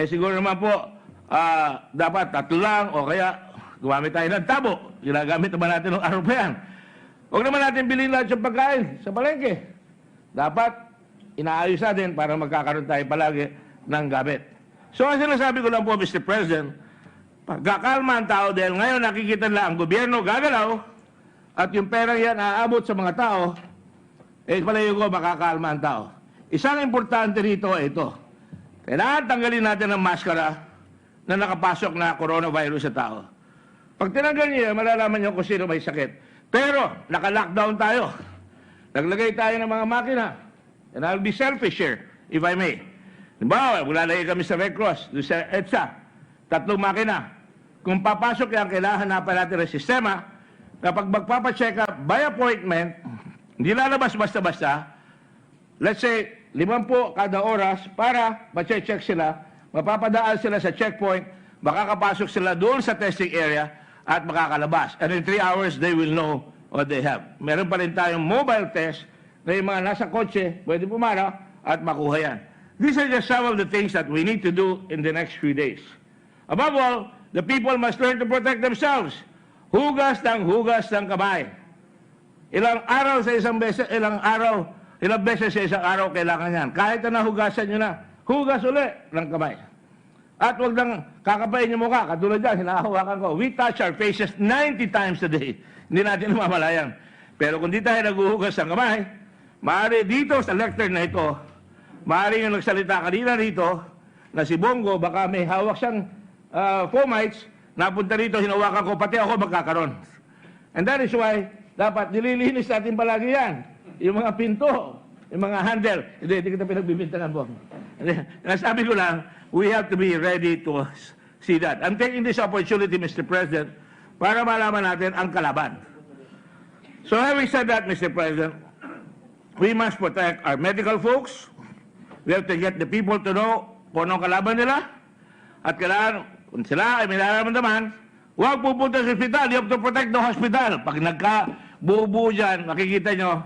Siguro naman po, dapat 3 lang o kaya gumamit tayo ng tabo. Ginagamit naman natin ng araw pa yan. Huwag naman natin bilhin lahat yung pagkain sa palengke. Dapat inaayos natin para magkakaroon tayo palagi ng gamit. So, ang sinasabi ko lang po, Mr. President, pagkakalma ang tao dahil ngayon nakikita nila ang gobyerno gagalaw at yung pera yan aabot sa mga tao, palayo ko makakalma ang tao. Isang importante rito ay ito. Kailangan tanggalin natin ang maskara na nakapasok na coronavirus sa tao. Pag tinanggal niyo, malalaman niyo kung sino may sakit. Pero, naka-lockdown tayo. Naglagay tayo ng mga makina. And I'll be selfish here, if I may. Diba, maglalagay kami sa Red Cross, sa EDSA, 3 makina. Kung papasok yan, kailangan hanapan natin ang sistema na pag magpapacheck up by appointment, hindi lalabas basta-basta, let's say, 50 kada oras para ma-check sila, mapapadaan sila sa checkpoint, makakapasok sila doon sa testing area at makakalabas. And in 3 hours, they will know what they have. Meron pa rin tayong mobile test na yung mga nasa kotse, pwede pumara at makuha yan. These are just some of the things that we need to do in the next few days. Above all, the people must learn to protect themselves. Hugas ng kamay. Ilang araw sa isang beses, ilang beses sa isang araw kailangan yan. Kahit na nahugasan nyo na, hugas uli ng kamay. At huwag nang kakapain yung mukha. Katulad yan, hinahawakan ko. We touch our faces 90 times a day. Hindi natin namamalayan. Pero kung di tayo naghuhugas ng kamay, maaari dito sa lectern na ito, maaari yung nagsalita kanina rito, na si Bongo, baka may hawak siyang fomites, napunta rito, hinawakan ko, pati ako magkakaroon. And that is why, dapat nililinis natin palagi yan. Yung mga pinto, yung mga handle. Hindi kita pinagbibintangan po. Nasabi ko lang, we have to be ready to see that. I'm taking this opportunity, Mr. President, para malaman natin ang kalaban. So having said that, Mr. President, we must protect our medical folks. We have to get the people to know kung anong kalaban nila. At kailangan, kung sila ay may nararamdaman, huwag pupunta sa hospital. You have to protect the hospital. Pag nagka-buo-buo dyan, makikita nyo,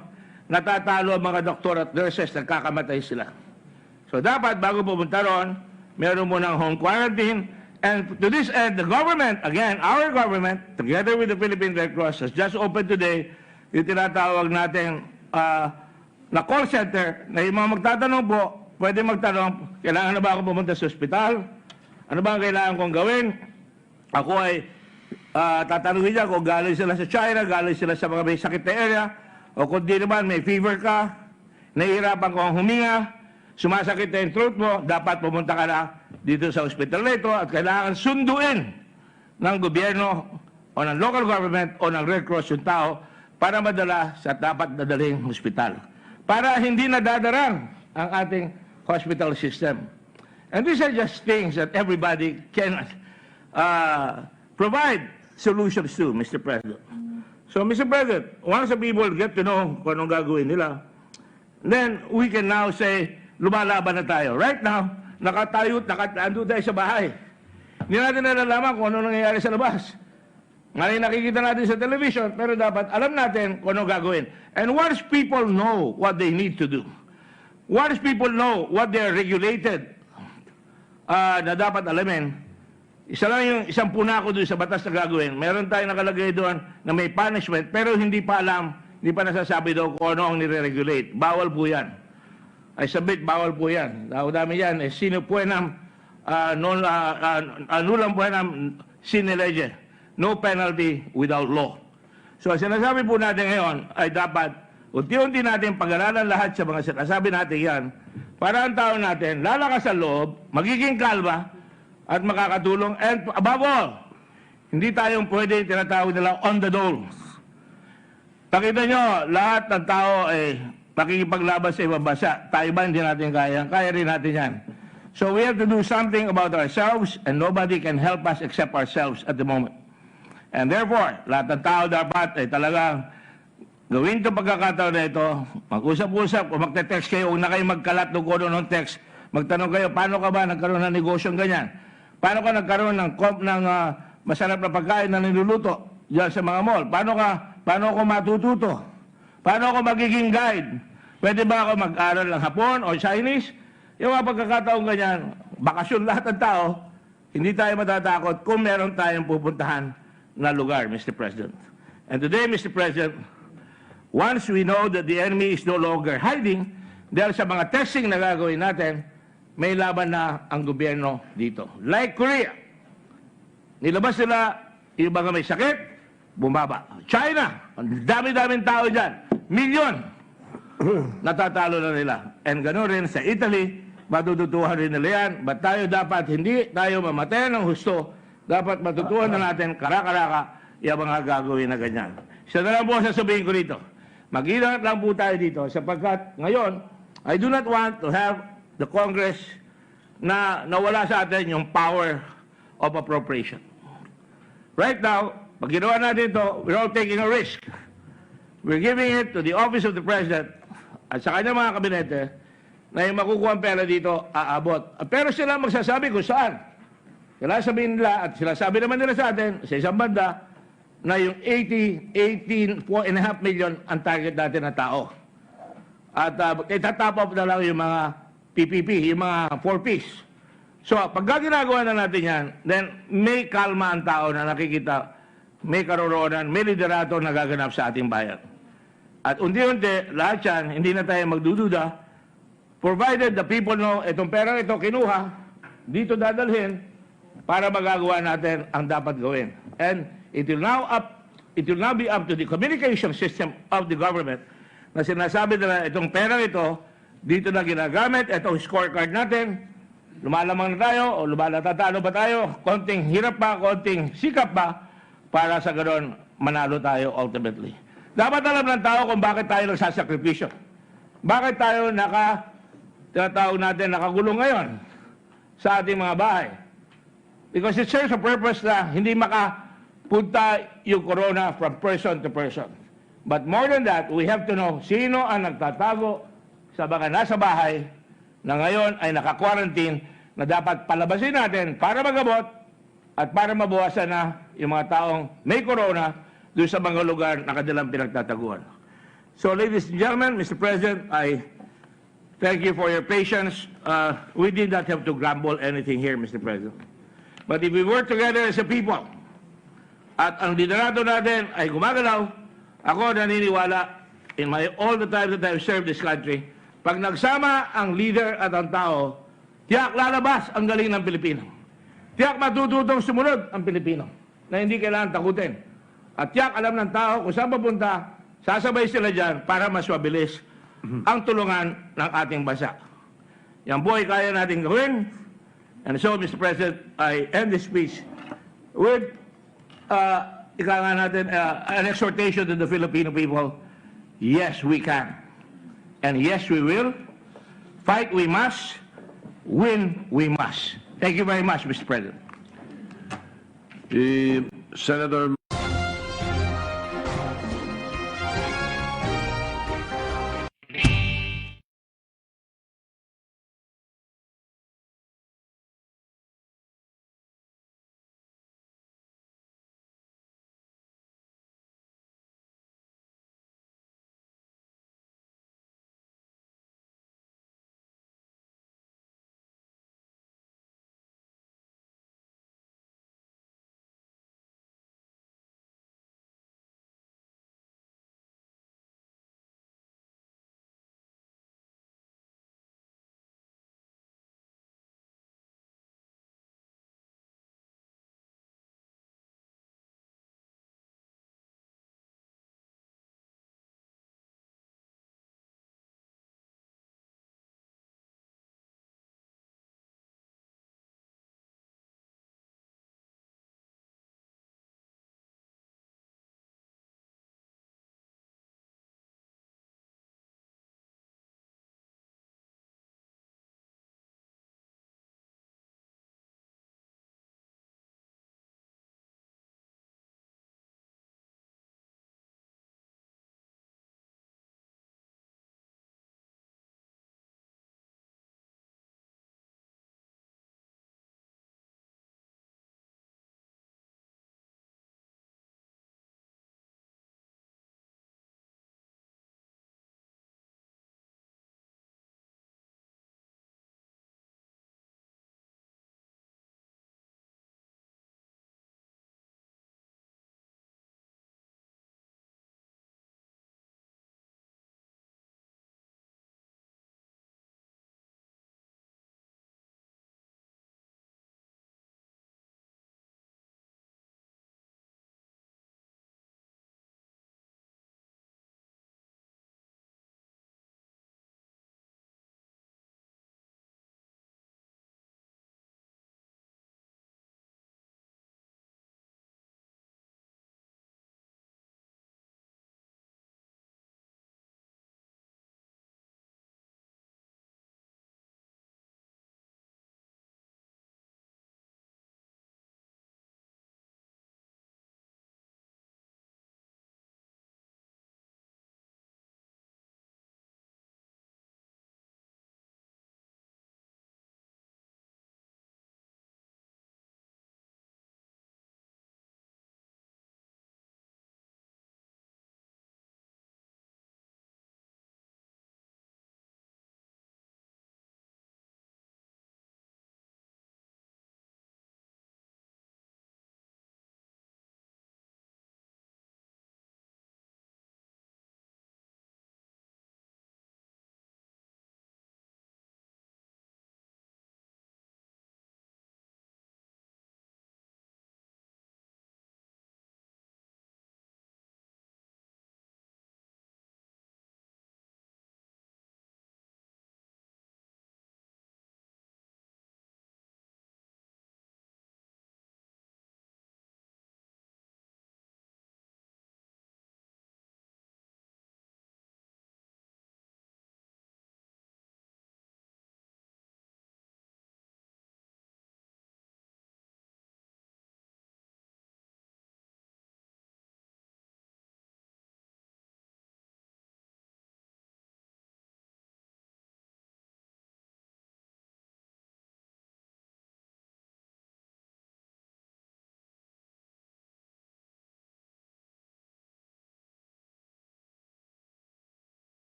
natatalo ang mga doktor at nurses, nagkakamatay sila. So dapat, bago pumunta ron, meron mo ng home quarantine. And to this end, the government, again, our government, together with the Philippine Red Cross, has just opened today yung tinatawag natin na call center na yung mga magtatanong po, pwede magtanong, kailangan na ba ako pumunta sa ospital? Ano ba ang kailangan kong gawin? Ako ay tatanungin niya kung galing sila sa China, galing sila sa mga may sakit na area, o kung di naman may fever ka, nahihirapan kong huminga, sumasakit na yung throat mo, dapat pumunta ka na dito sa ospital na ito at kailangan sunduin ng gobyerno o ng local government o ng Red Cross yung tao para madala sa dapat dadaling hospital. Para hindi nadadarang ang ating hospital system. And these are just things that everybody can provide solutions to, Mr. President. So, Mr. President, once the people get to know kung anong gagawin nila, then we can now say, lumalaban na tayo. Right now, nakatayo tayo sa bahay. Hindi natin nalalaman kung ano nangyayari sa labas. Ngayon nakikita natin sa television, pero dapat alam natin kung ano gagawin. And once people know what they need to do, once people know what they are regulated, na dapat alamin, isa lang yung isang puna ko doon sa batas na gagawin. Meron tayong nakalagay doon na may punishment, pero hindi pa alam, hindi pa nasasabi daw kung ano ang nire-regulate. Bawal po yan. I submit, bawal po yan. Dami yan, sine puenam, anulam puenam sine lege. No penalty without law. So, sinasabi po natin ngayon ay dapat unti-unti natin pag-aralan lahat sa mga sinasabi natin yan para ang tao natin lalakas sa loob, magiging kalma at makakatulong. And above all, hindi tayong pwede tinatawag nila on the dole. Pakita nyo, lahat ng tao ay pakikipaglaban sa ibang bansa. Tayo ba hindi natin kaya? Kaya rin natin yan. So we have to do something about ourselves and nobody can help us except ourselves at the moment. And therefore, lahat ng tao dapat ay talagang gawin itong pagkakataon na ito, mag-usap-usap, kung magte-text kayo, huwag na kayo magkalat ng kono ng text. Magtanong kayo, paano ka ba nagkaroon ng negosyong ganyan? Paano ka nagkaroon ng masarap na pagkain na niluluto dyan sa mga mall? Paano ako matututo? Paano ako magiging guide? Pwede ba ako mag-aral ng Hapon o Chinese? Yung mga pagkakataon ganyan, bakasyon lahat ng tao, hindi tayo matatakot kung meron tayong pupuntahan na lugar, Mr. President. And today, Mr. President, once we know that the enemy is no longer hiding, dahil sa mga testing na gagawin natin, may laban na ang gobyerno dito. Like Korea, nilabas nila yung mga may sakit, bumaba. China, ang dami-daming tao dyan, milyon, natatalo na nila. And gano'n rin sa Italy, matututuhan rin nila yan. But tayo dapat, hindi tayo mamatay ng husto, dapat matutuhan na natin, kara-karaka, yung mga gagawin na ganyan. Isa na lang po sasabihin ko dito. Mag-ingat lang po tayo dito sapagkat ngayon, I do not want to have the Congress na nawala sa atin yung power of appropriation. Right now, pag ginawa natin ito, we're all taking a risk. We're giving it to the office of the President at sa kanyang mga kabinete na yung makukuha ang pera dito, aabot. Pero sila magsasabi kung saan. Kailangan sabihin nila, at sila sabi naman nila sa atin, sa isang banda, na yung 18.5 million ang target natin na tao. At itatap up na lang yung mga PPP, yung mga 4Ps. So, pagka ginagawa na natin yan, then may kalma ang tao na nakikita, may karoroonan, may liderato na gaganap sa ating bayan. At unti-unti, lahat yan, hindi na tayo magdududa, provided the people know, itong pera ito kinuha, dito dadalhin, para magagawa natin ang dapat gawin. And it will now be up to the communication system of the government na sinasabi nila itong pera ito, dito na ginagamit, itong scorecard natin, lumalamang na tayo o lumatatalo ba tayo, konting hirap pa, konting sikap pa, para sa ganoon manalo tayo ultimately. Dapat alam ng tao kung bakit tayo nagsasakripisyo. Bakit tayo tinatawag natin nakagulong ngayon sa ating mga bahay. Because it serves a purpose na hindi makapunta yung corona from person to person. But more than that, we have to know sino ang nagtatago sa mga nasa bahay na ngayon ay naka-quarantine na dapat palabasin natin para magamot at para mabawasan na yung mga taong may corona doon sa mga lugar na kanilang pinagtataguan. So ladies and gentlemen, Mr. President, I thank you for your patience. We did not have to grumble anything here, Mr. President. But if we work together as a people, at ang liderato natin ay gumagalaw, ako naniniwala, all the time that I've served this country, pag nagsama ang leader at ang tao, tiyak lalabas ang galing ng Pilipino. Tiyak matututong sumunod ang Pilipino, na hindi kailangan takutin. At tiyak alam ng tao kung saan papunta, sasabay sila dyan para mas mabilis ang tulungan ng ating bansa. Yan po ay kaya natin gawin. And so, Mr. President, I end this speech with an exhortation to the Filipino people. Yes, we can. And yes, we will. Fight we must. Win we must. Thank you very much, Mr. President. Senator